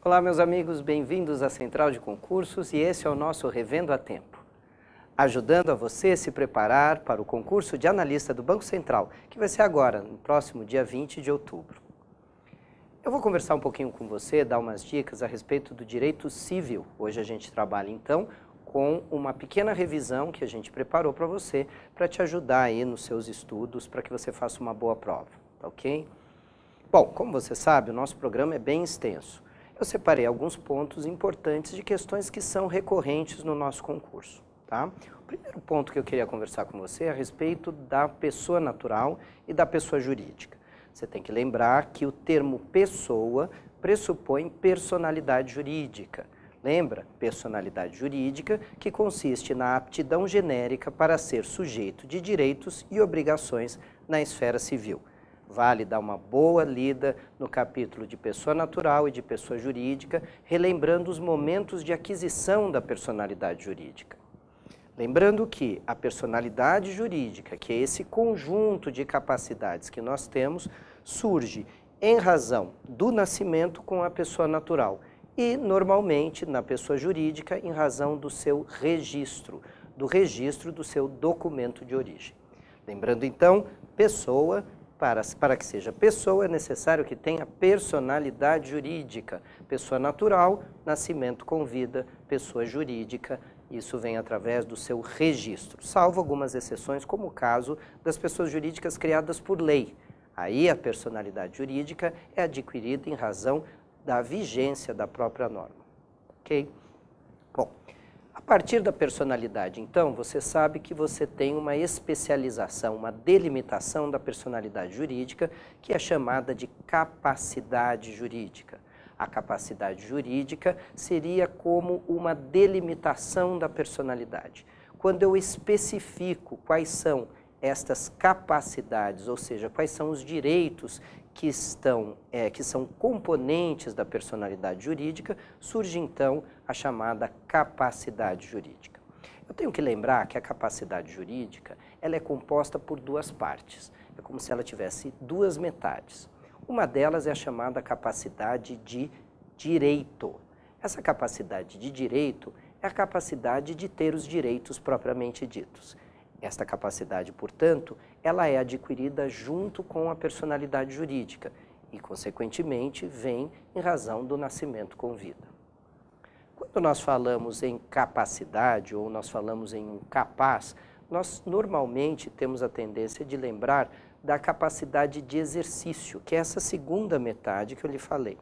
Olá, meus amigos, bem-vindos à Central de Concursos e esse é o nosso Revendo a Tempo, ajudando a você se preparar para o concurso de analista do Banco Central, que vai ser agora, no próximo dia 20 de outubro. Eu vou conversar um pouquinho com você, dar umas dicas a respeito do direito civil. Hoje a gente trabalha, então, com uma pequena revisão que a gente preparou para você, para te ajudar aí nos seus estudos, para que você faça uma boa prova, tá ok? Bom, como você sabe, o nosso programa é bem extenso. Eu separei alguns pontos importantes de questões que são recorrentes no nosso concurso, tá? O primeiro ponto que eu queria conversar com você é a respeito da pessoa natural e da pessoa jurídica. Você tem que lembrar que o termo pessoa pressupõe personalidade jurídica. Lembra? Personalidade jurídica que consiste na aptidão genérica para ser sujeito de direitos e obrigações na esfera civil. Vale dar uma boa lida no capítulo de pessoa natural e de pessoa jurídica, relembrando os momentos de aquisição da personalidade jurídica. Lembrando que a personalidade jurídica, que é esse conjunto de capacidades que nós temos, surge em razão do nascimento com a pessoa natural e, normalmente, na pessoa jurídica, em razão do seu registro, do seu documento de origem. Lembrando, então, pessoa. Para que seja pessoa, é necessário que tenha personalidade jurídica. Pessoa natural, nascimento com vida, pessoa jurídica, isso vem através do seu registro, salvo algumas exceções, como o caso das pessoas jurídicas criadas por lei. Aí a personalidade jurídica é adquirida em razão da vigência da própria norma. Ok? Bom, a partir da personalidade, então, você sabe que você tem uma especialização, uma delimitação da personalidade jurídica, que é chamada de capacidade jurídica. A capacidade jurídica seria como uma delimitação da personalidade. Quando eu especifico quais são estas capacidades, ou seja, quais são os direitos que são componentes da personalidade jurídica, surge então a chamada capacidade jurídica. Eu tenho que lembrar que a capacidade jurídica ela é composta por duas partes. É como se ela tivesse duas metades. Uma delas é a chamada capacidade de direito. Essa capacidade de direito é a capacidade de ter os direitos propriamente ditos. Esta capacidade, portanto, ela é adquirida junto com a personalidade jurídica e, consequentemente, vem em razão do nascimento com vida. Quando nós falamos em capacidade ou nós falamos em um capaz, nós normalmente temos a tendência de lembrar da capacidade de exercício, que é essa segunda metade que eu lhe falei.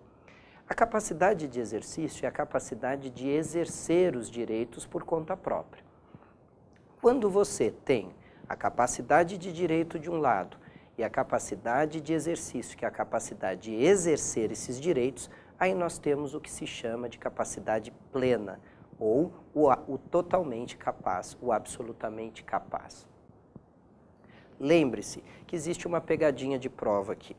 A capacidade de exercício é a capacidade de exercer os direitos por conta própria. Quando você tem a capacidade de direito de um lado e a capacidade de exercício, que é a capacidade de exercer esses direitos, aí nós temos o que se chama de capacidade plena, ou o totalmente capaz, o absolutamente capaz. Lembre-se que existe uma pegadinha de prova aqui.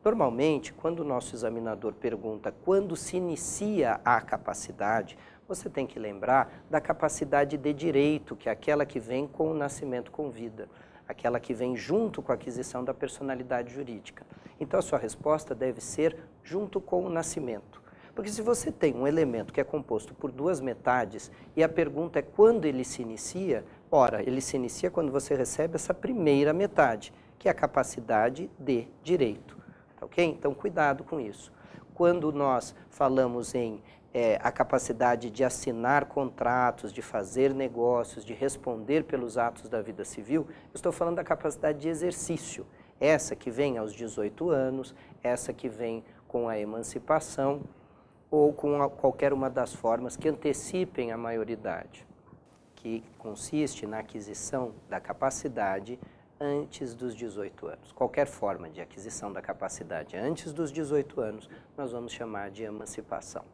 Normalmente, quando o nosso examinador pergunta quando se inicia a capacidade, você tem que lembrar da capacidade de direito, que é aquela que vem com o nascimento com vida, aquela que vem junto com a aquisição da personalidade jurídica. Então, a sua resposta deve ser junto com o nascimento. Porque se você tem um elemento que é composto por duas metades e a pergunta é quando ele se inicia, ora, ele se inicia quando você recebe essa primeira metade, que é a capacidade de direito. Tá ok? Então, cuidado com isso. Quando nós falamos em a capacidade de assinar contratos, de fazer negócios, de responder pelos atos da vida civil, eu estou falando da capacidade de exercício. Essa que vem aos 18 anos, essa que vem com a emancipação ou com qualquer uma das formas que antecipem a maioridade, que consiste na aquisição da capacidade antes dos 18 anos. Qualquer forma de aquisição da capacidade antes dos 18 anos, nós vamos chamar de emancipação.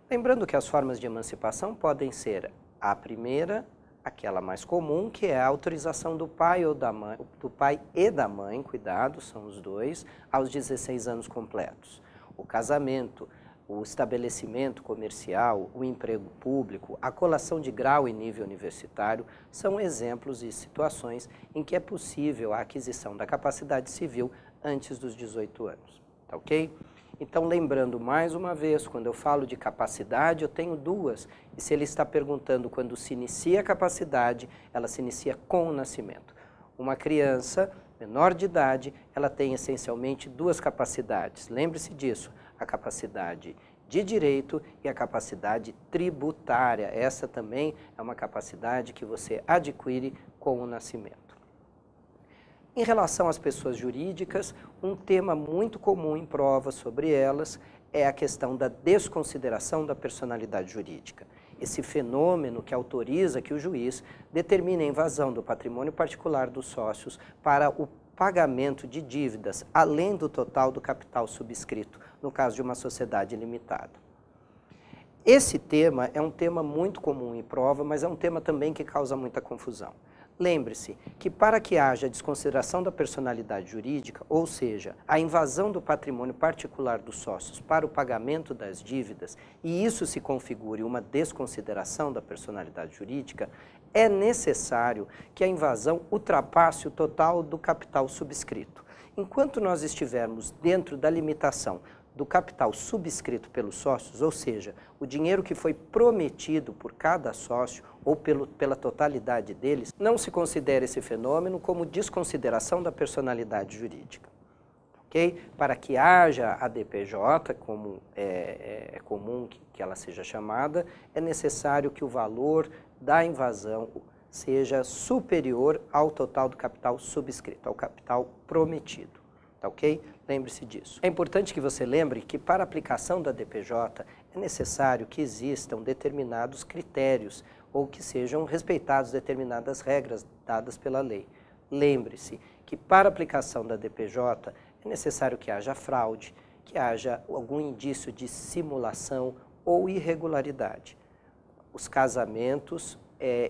Lembrando que as formas de emancipação podem ser a primeira, aquela mais comum, que é a autorização do pai ou da mãe, do pai e da mãe, cuidado, são os dois, aos 16 anos completos. O casamento, o estabelecimento comercial, o emprego público, a colação de grau em nível universitário, são exemplos e situações em que é possível a aquisição da capacidade civil antes dos 18 anos, tá ok? Então, lembrando mais uma vez, quando eu falo de capacidade, eu tenho duas. E se ele está perguntando quando se inicia a capacidade, ela se inicia com o nascimento. Uma criança menor de idade, ela tem essencialmente duas capacidades. Lembre-se disso, a capacidade de direito e a capacidade tributária. Essa também é uma capacidade que você adquire com o nascimento. Em relação às pessoas jurídicas, um tema muito comum em provas sobre elas é a questão da desconsideração da personalidade jurídica. Esse fenômeno que autoriza que o juiz determine a invasão do patrimônio particular dos sócios para o pagamento de dívidas, além do total do capital subscrito, no caso de uma sociedade limitada. Esse tema é um tema muito comum em prova, mas é um tema também que causa muita confusão. Lembre-se que para que haja desconsideração da personalidade jurídica, ou seja, a invasão do patrimônio particular dos sócios para o pagamento das dívidas, e isso se configure uma desconsideração da personalidade jurídica, é necessário que a invasão ultrapasse o total do capital subscrito. Enquanto nós estivermos dentro da limitação do capital subscrito pelos sócios, ou seja, o dinheiro que foi prometido por cada sócio ou pela totalidade deles, não se considera esse fenômeno como desconsideração da personalidade jurídica. Okay? Para que haja a DPJ, como é comum que ela seja chamada, é necessário que o valor da invasão seja superior ao total do capital subscrito, ao capital prometido. Tá ok? Lembre-se disso. É importante que você lembre que para a aplicação da DPJ é necessário que existam determinados critérios ou que sejam respeitadas determinadas regras dadas pela lei. Lembre-se que para a aplicação da DPJ é necessário que haja fraude, que haja algum indício de simulação ou irregularidade. Os casamentos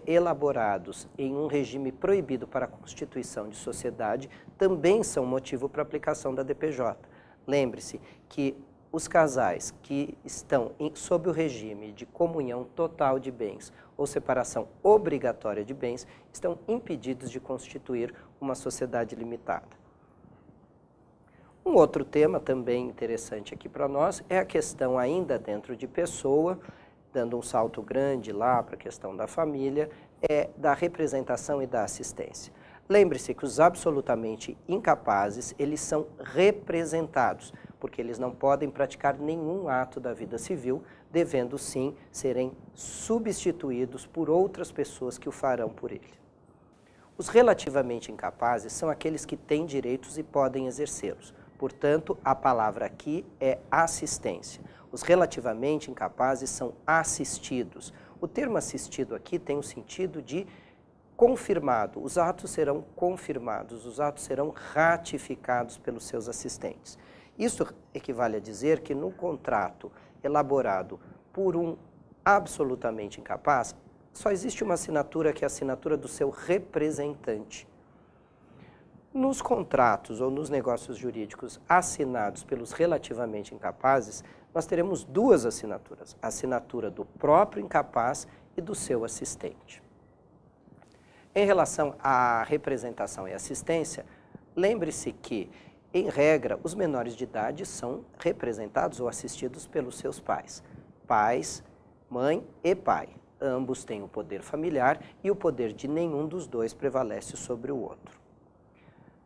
elaborados em um regime proibido para a constituição de sociedade também são motivo para a aplicação da DPJ. Lembre-se que os casais que estão sob o regime de comunhão total de bens ou separação obrigatória de bens estão impedidos de constituir uma sociedade limitada. Um outro tema também interessante aqui para nós é a questão ainda dentro de pessoa, dando um salto grande lá para a questão da família, da representação e da assistência. Lembre-se que os absolutamente incapazes, eles são representados, porque eles não podem praticar nenhum ato da vida civil, devendo sim serem substituídos por outras pessoas que o farão por ele. Os relativamente incapazes são aqueles que têm direitos e podem exercê-los. Portanto, a palavra aqui é assistência. Os relativamente incapazes são assistidos. O termo assistido aqui tem o sentido de confirmado. Os atos serão confirmados, os atos serão ratificados pelos seus assistentes. Isso equivale a dizer que no contrato elaborado por um absolutamente incapaz, só existe uma assinatura que é a assinatura do seu representante. Nos contratos ou nos negócios jurídicos assinados pelos relativamente incapazes, nós teremos duas assinaturas, a assinatura do próprio incapaz e do seu assistente. Em relação à representação e assistência, lembre-se que, em regra, os menores de idade são representados ou assistidos pelos seus pais. Pais, mãe e pai. Ambos têm o poder familiar e o poder de nenhum dos dois prevalece sobre o outro.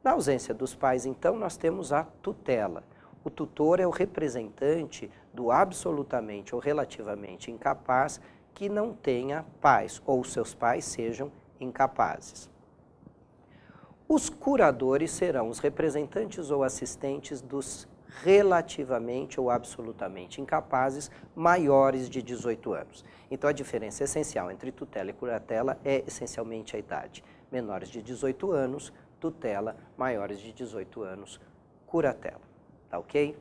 Na ausência dos pais, então, nós temos a tutela. O tutor é o representante do absolutamente ou relativamente incapaz que não tenha pais, ou seus pais sejam incapazes. Os curadores serão os representantes ou assistentes dos relativamente ou absolutamente incapazes maiores de 18 anos. Então, a diferença essencial entre tutela e curatela é essencialmente a idade. Menores de 18 anos, tutela, maiores de 18 anos, curatela. Tá ok?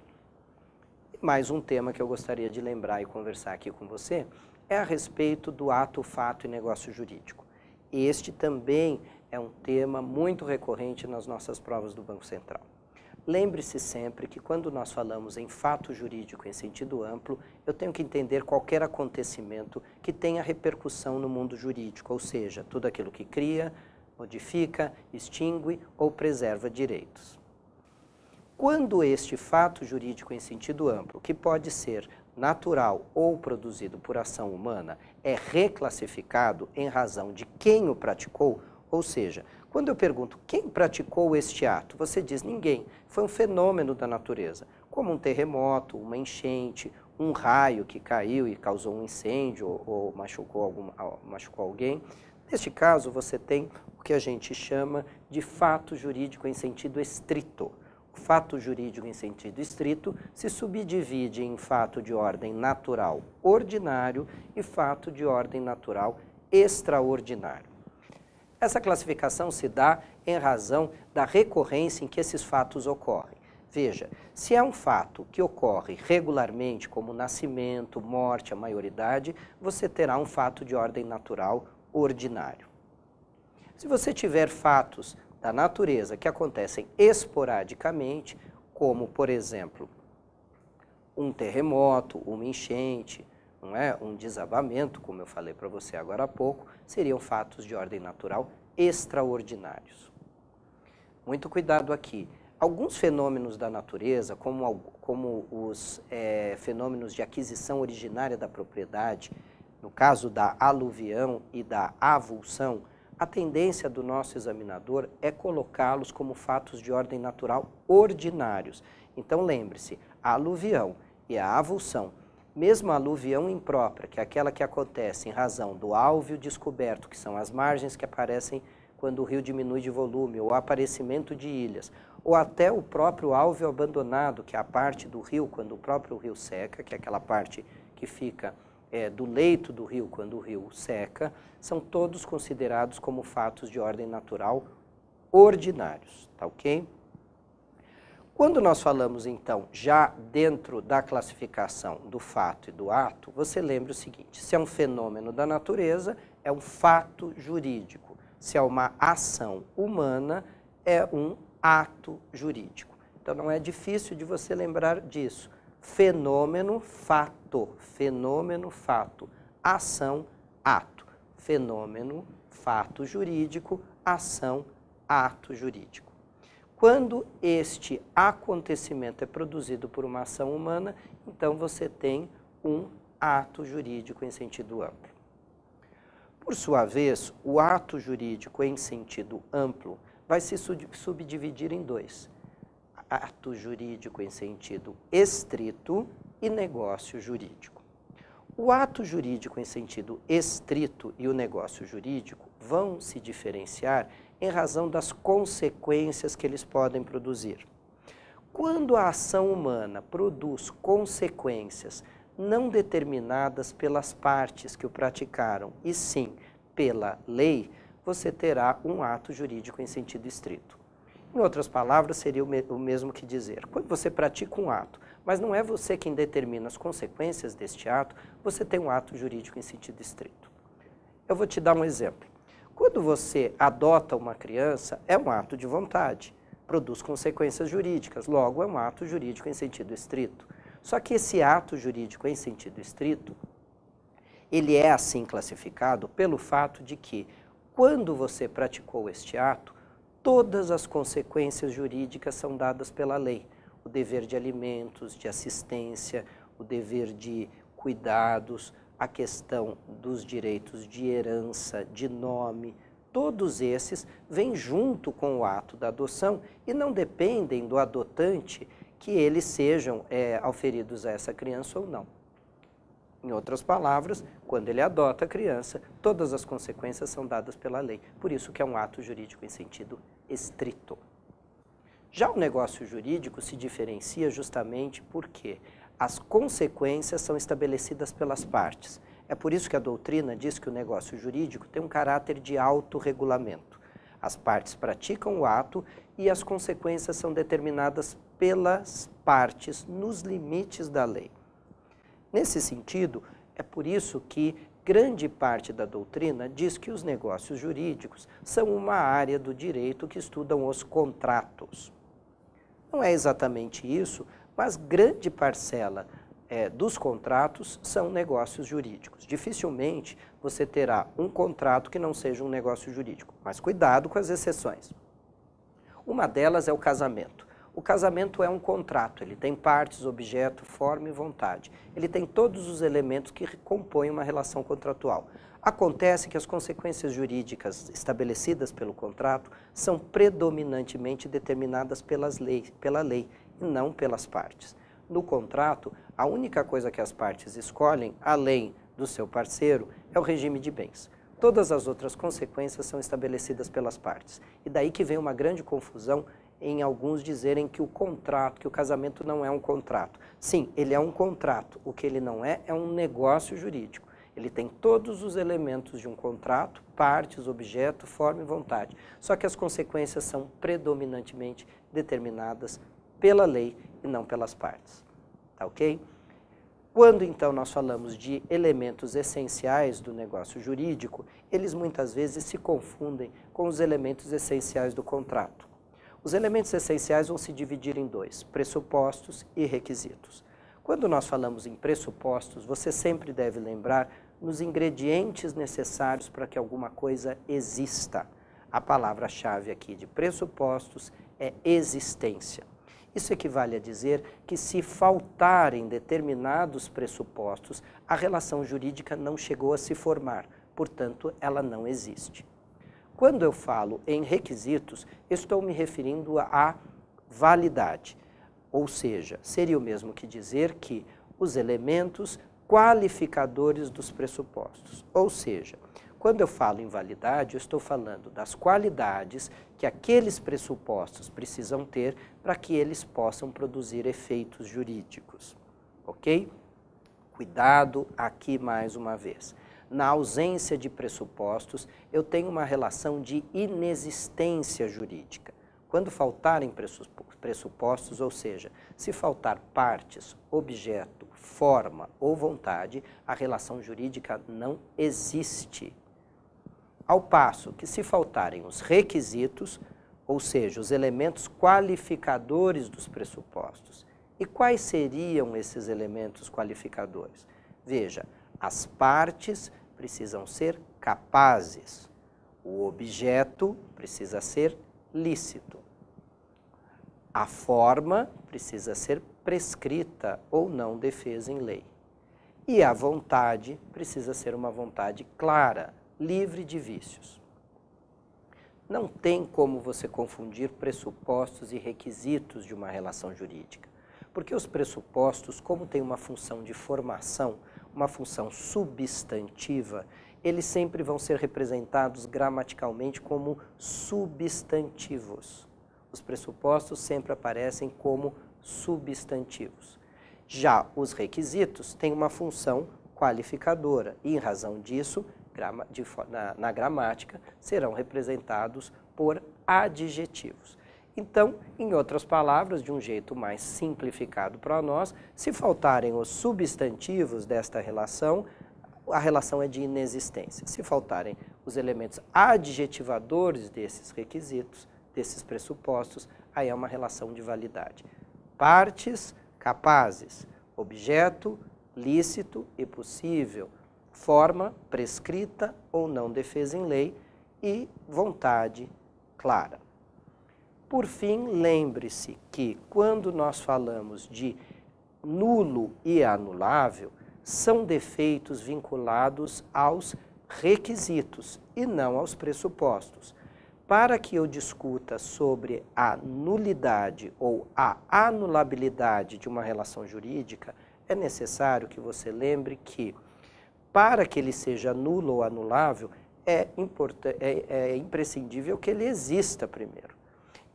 Mais um tema que eu gostaria de lembrar e conversar aqui com você é a respeito do ato, fato e negócio jurídico. Este também é um tema muito recorrente nas nossas provas do Banco Central. Lembre-se sempre que quando nós falamos em fato jurídico em sentido amplo, eu tenho que entender qualquer acontecimento que tenha repercussão no mundo jurídico, ou seja, tudo aquilo que cria, modifica, extingue ou preserva direitos. Quando este fato jurídico em sentido amplo, que pode ser natural ou produzido por ação humana, é reclassificado em razão de quem o praticou, ou seja, quando eu pergunto quem praticou este ato, você diz ninguém, foi um fenômeno da natureza, como um terremoto, uma enchente, um raio que caiu e causou um incêndio ou machucou alguém. Neste caso, você tem o que a gente chama de fato jurídico em sentido estrito. O fato jurídico em sentido estrito se subdivide em fato de ordem natural ordinário e fato de ordem natural extraordinário. Essa classificação se dá em razão da recorrência em que esses fatos ocorrem. Veja, se é um fato que ocorre regularmente, como nascimento, morte, a maioridade, você terá um fato de ordem natural ordinário. Se você tiver fatos da natureza que acontecem esporadicamente, como, por exemplo, um terremoto, uma enchente, não é? Um desabamento, como eu falei para você agora há pouco, seriam fatos de ordem natural extraordinários. Muito cuidado aqui. Alguns fenômenos da natureza, como os fenômenos de aquisição originária da propriedade, no caso da aluvião e da avulsão, a tendência do nosso examinador é colocá-los como fatos de ordem natural ordinários. Então, lembre-se, a aluvião e a avulsão, mesmo a aluvião imprópria, que é aquela que acontece em razão do álveo descoberto, que são as margens que aparecem quando o rio diminui de volume, ou o aparecimento de ilhas, ou até o próprio álveo abandonado, que é a parte do rio quando o próprio rio seca, que é aquela parte que fica do leito do rio quando o rio seca, são todos considerados como fatos de ordem natural ordinários, tá ok? Quando nós falamos, então, já dentro da classificação do fato e do ato, você lembra o seguinte, se é um fenômeno da natureza, é um fato jurídico. Se é uma ação humana, é um ato jurídico. Então, não é difícil de você lembrar disso. Fenômeno, fato. Fenômeno, fato. Ação, ato. Fenômeno, fato jurídico. Ação, ato jurídico. Quando este acontecimento é produzido por uma ação humana, então você tem um ato jurídico em sentido amplo. Por sua vez, o ato jurídico em sentido amplo vai se subdividir em dois. Ato jurídico em sentido estrito e negócio jurídico. O ato jurídico em sentido estrito e o negócio jurídico vão se diferenciar em razão das consequências que eles podem produzir. Quando a ação humana produz consequências não determinadas pelas partes que o praticaram, e sim pela lei, você terá um ato jurídico em sentido estrito. Em outras palavras, seria o mesmo que dizer, quando você pratica um ato, mas não é você quem determina as consequências deste ato, você tem um ato jurídico em sentido estrito. Eu vou te dar um exemplo. Quando você adota uma criança, é um ato de vontade, produz consequências jurídicas, logo é um ato jurídico em sentido estrito. Só que esse ato jurídico em sentido estrito, ele é assim classificado pelo fato de que, quando você praticou este ato, todas as consequências jurídicas são dadas pela lei. O dever de alimentos, de assistência, o dever de cuidados, a questão dos direitos de herança, de nome, todos esses vêm junto com o ato da adoção e não dependem do adotante que eles sejam auferidos a essa criança ou não. Em outras palavras, quando ele adota a criança, todas as consequências são dadas pela lei. Por isso que é um ato jurídico em sentido estrito. Já o negócio jurídico se diferencia justamente porque as consequências são estabelecidas pelas partes. É por isso que a doutrina diz que o negócio jurídico tem um caráter de autorregulamento. As partes praticam o ato e as consequências são determinadas pelas partes nos limites da lei. Nesse sentido, é por isso que grande parte da doutrina diz que os negócios jurídicos são uma área do direito que estudam os contratos. Não é exatamente isso, mas grande parcela dos contratos são negócios jurídicos. Dificilmente você terá um contrato que não seja um negócio jurídico, mas cuidado com as exceções. Uma delas é o casamento. O casamento é um contrato, ele tem partes, objeto, forma e vontade. Ele tem todos os elementos que compõem uma relação contratual. Acontece que as consequências jurídicas estabelecidas pelo contrato são predominantemente determinadas pela lei e não pelas partes. No contrato, a única coisa que as partes escolhem, além do seu parceiro, é o regime de bens. Todas as outras consequências são estabelecidas pelas partes. E daí que vem uma grande confusão em alguns dizerem que que o casamento não é um contrato. Sim, ele é um contrato. O que ele não é um negócio jurídico. Ele tem todos os elementos de um contrato, partes, objeto, forma e vontade. Só que as consequências são predominantemente determinadas pela lei e não pelas partes. Tá ok? Quando então nós falamos de elementos essenciais do negócio jurídico, eles muitas vezes se confundem com os elementos essenciais do contrato. Os elementos essenciais vão se dividir em dois, pressupostos e requisitos. Quando nós falamos em pressupostos, você sempre deve lembrar nos ingredientes necessários para que alguma coisa exista. A palavra-chave aqui de pressupostos é existência. Isso equivale a dizer que se faltarem determinados pressupostos, a relação jurídica não chegou a se formar, portanto, ela não existe. Quando eu falo em requisitos, estou me referindo à validade, ou seja, seria o mesmo que dizer que os elementos qualificadores dos pressupostos, ou seja, quando eu falo em validade, eu estou falando das qualidades que aqueles pressupostos precisam ter para que eles possam produzir efeitos jurídicos, ok? Cuidado aqui mais uma vez. Na ausência de pressupostos, eu tenho uma relação de inexistência jurídica. Quando faltarem pressupostos, ou seja, se faltar partes, objeto, forma ou vontade, a relação jurídica não existe. Ao passo que se faltarem os requisitos, ou seja, os elementos qualificadores dos pressupostos. E quais seriam esses elementos qualificadores? Veja, as partes precisam ser capazes, o objeto precisa ser lícito, a forma precisa ser prescrita ou não defesa em lei, e a vontade precisa ser uma vontade clara, livre de vícios. Não tem como você confundir pressupostos e requisitos de uma relação jurídica, porque os pressupostos, como têm uma função de formação, uma função substantiva, eles sempre vão ser representados gramaticalmente como substantivos. Os pressupostos sempre aparecem como substantivos. Já os requisitos têm uma função qualificadora e, em razão disso, na gramática, serão representados por adjetivos. Então, em outras palavras, de um jeito mais simplificado para nós, se faltarem os substantivos desta relação, a relação é de inexistência. Se faltarem os elementos adjetivadores desses requisitos, desses pressupostos, aí é uma relação de validade. Partes capazes, objeto lícito e possível, forma prescrita ou não defesa em lei e vontade clara. Por fim, lembre-se que quando nós falamos de nulo e anulável, são defeitos vinculados aos requisitos e não aos pressupostos. Para que eu discuta sobre a nulidade ou a anulabilidade de uma relação jurídica, é necessário que você lembre que, para que ele seja nulo ou anulável, é imprescindível que ele exista primeiro.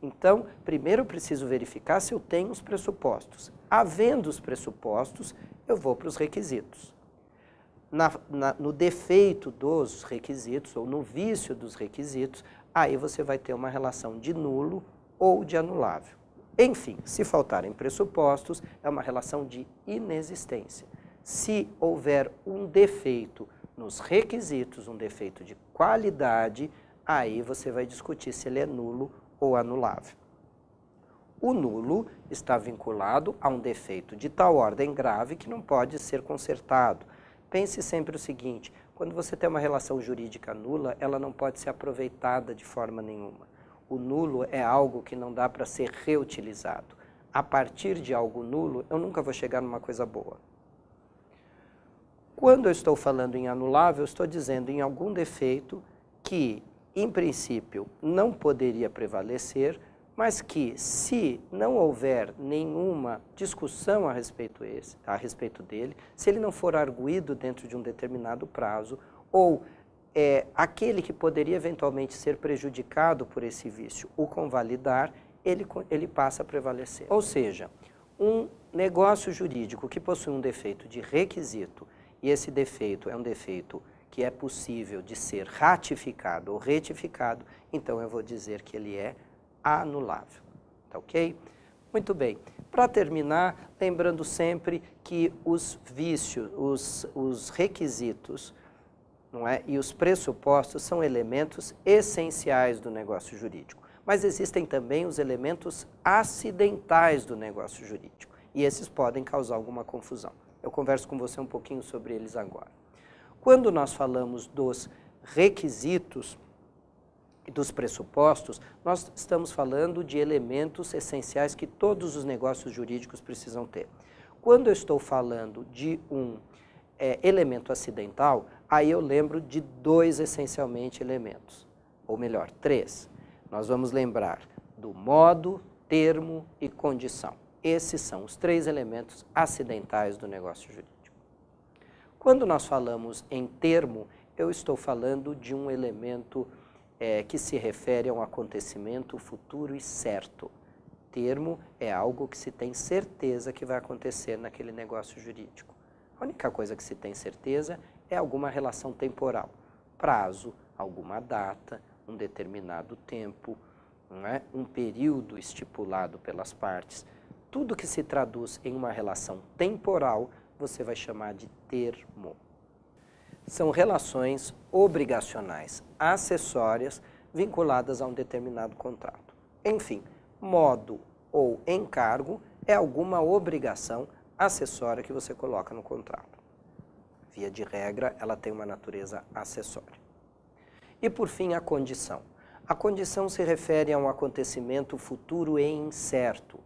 Então, primeiro eu preciso verificar se eu tenho os pressupostos. Havendo os pressupostos, eu vou para os requisitos. No defeito dos requisitos, ou no vício dos requisitos, aí você vai ter uma relação de nulo ou de anulável. Enfim, se faltarem pressupostos, é uma relação de inexistência. Se houver um defeito nos requisitos, um defeito de qualidade, aí você vai discutir se ele é nulo ou anulável. O nulo está vinculado a um defeito de tal ordem grave que não pode ser consertado. Pense sempre o seguinte, quando você tem uma relação jurídica nula, ela não pode ser aproveitada de forma nenhuma. o nulo é algo que não dá para ser reutilizado. A partir de algo nulo, eu nunca vou chegar numa coisa boa. Quando eu estou falando em anulável, eu estou dizendo em algum defeito que, em princípio, não poderia prevalecer, mas que, se não houver nenhuma discussão a respeito dele, se ele não for arguído dentro de um determinado prazo, ou aquele que poderia eventualmente ser prejudicado por esse vício o convalidar, ele passa a prevalecer. Ou seja, um negócio jurídico que possui um defeito de requisito, e esse defeito é um defeito que é possível de ser ratificado ou retificado, então eu vou dizer que ele é anulável. Tá ok? Muito bem. Para terminar, lembrando sempre que os vícios, os requisitos, não é? E os pressupostos são elementos essenciais do negócio jurídico. Mas existem também os elementos acidentais do negócio jurídico. E esses podem causar alguma confusão. Eu converso com você um pouquinho sobre eles agora. Quando nós falamos dos requisitos e dos pressupostos, nós estamos falando de elementos essenciais que todos os negócios jurídicos precisam ter. Quando eu estou falando de um elemento acidental, aí eu lembro de dois essencialmente elementos, ou melhor, três. Nós vamos lembrar do modo, termo e condição. Esses são os três elementos acidentais do negócio jurídico. Quando nós falamos em termo, eu estou falando de um elemento que se refere a um acontecimento futuro e certo. Termo é algo que se tem certeza que vai acontecer naquele negócio jurídico. A única coisa que se tem certeza é alguma relação temporal, prazo, alguma data, um determinado tempo, não é? Um período estipulado pelas partes. Tudo que se traduz em uma relação temporal, você vai chamar de termo. São relações obrigacionais, acessórias, vinculadas a um determinado contrato. Enfim, modo ou encargo é alguma obrigação acessória que você coloca no contrato. Via de regra, ela tem uma natureza acessória. E por fim, a condição. A condição se refere a um acontecimento futuro e incerto.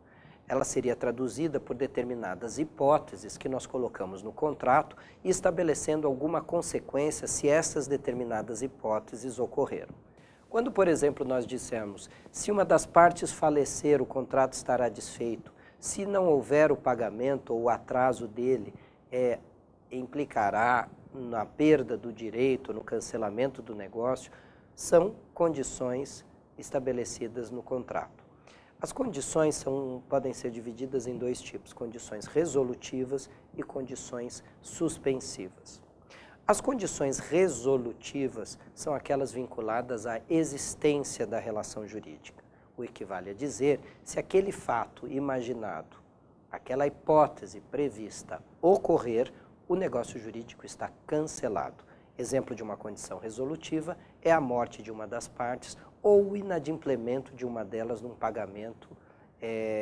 Ela seria traduzida por determinadas hipóteses que nós colocamos no contrato e estabelecendo alguma consequência se essas determinadas hipóteses ocorreram. Quando, por exemplo, nós dissemos, se uma das partes falecer, o contrato estará desfeito, se não houver o pagamento ou o atraso dele, implicará na perda do direito, no cancelamento do negócio, são condições estabelecidas no contrato. As condições podem ser divididas em dois tipos, condições resolutivas e condições suspensivas. As condições resolutivas são aquelas vinculadas à existência da relação jurídica. O equivale a dizer se aquele fato imaginado, aquela hipótese prevista ocorrer, o negócio jurídico está cancelado. Exemplo de uma condição resolutiva é a morte de uma das partes ou o inadimplemento de uma delas num pagamento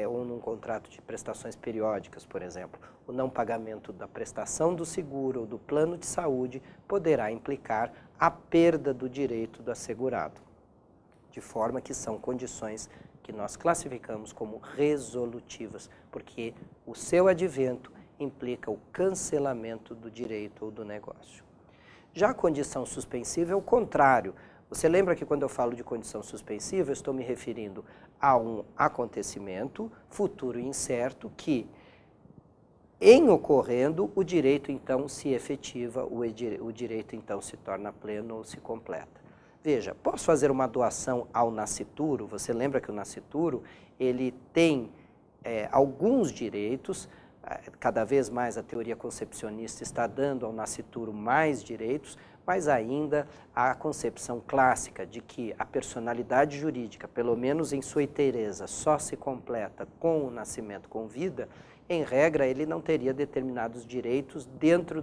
ou num contrato de prestações periódicas, por exemplo. O não pagamento da prestação do seguro ou do plano de saúde poderá implicar a perda do direito do assegurado, de forma que são condições que nós classificamos como resolutivas, porque o seu advento implica o cancelamento do direito ou do negócio. Já a condição suspensiva é o contrário. Você lembra que quando eu falo de condição suspensiva, eu estou me referindo a um acontecimento futuro e incerto que, em ocorrendo, o direito então se efetiva, o direito então se torna pleno ou se completa. Veja, posso fazer uma doação ao nascituro? Você lembra que o nascituro ele tem alguns direitos. Cada vez mais a teoria concepcionista está dando ao nascituro mais direitos, mas ainda a concepção clássica de que a personalidade jurídica, pelo menos em sua inteireza, só se completa com o nascimento com vida, em regra ele não teria determinados direitos dentro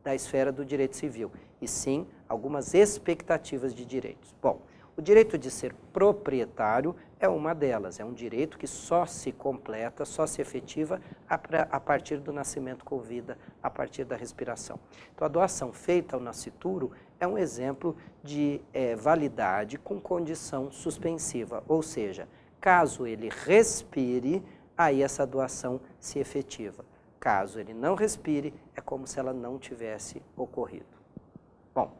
da esfera do direito civil, e sim algumas expectativas de direitos. Bom, o direito de ser proprietário é uma delas, é um direito que só se completa, só se efetiva a partir do nascimento com vida, a partir da respiração. Então, a doação feita ao nascituro é um exemplo de validade com condição suspensiva, ou seja, caso ele respire, aí essa doação se efetiva. Caso ele não respire, é como se ela não tivesse ocorrido. Bom,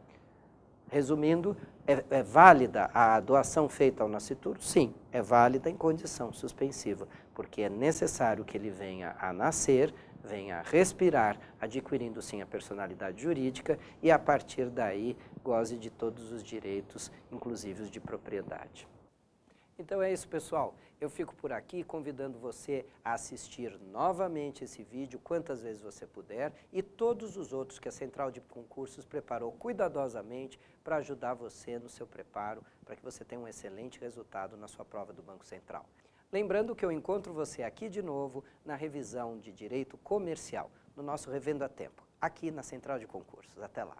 resumindo, é válida a doação feita ao nascituro? Sim, é válida em condição suspensiva, porque é necessário que ele venha a nascer, venha a respirar, adquirindo sim a personalidade jurídica e a partir daí goze de todos os direitos, inclusive os de propriedade. Então é isso, pessoal. Eu fico por aqui convidando você a assistir novamente esse vídeo, quantas vezes você puder, e todos os outros que a Central de Concursos preparou cuidadosamente para ajudar você no seu preparo, para que você tenha um excelente resultado na sua prova do Banco Central. Lembrando que eu encontro você aqui de novo na revisão de Direito Comercial, no nosso Revendo a Tempo, aqui na Central de Concursos. Até lá!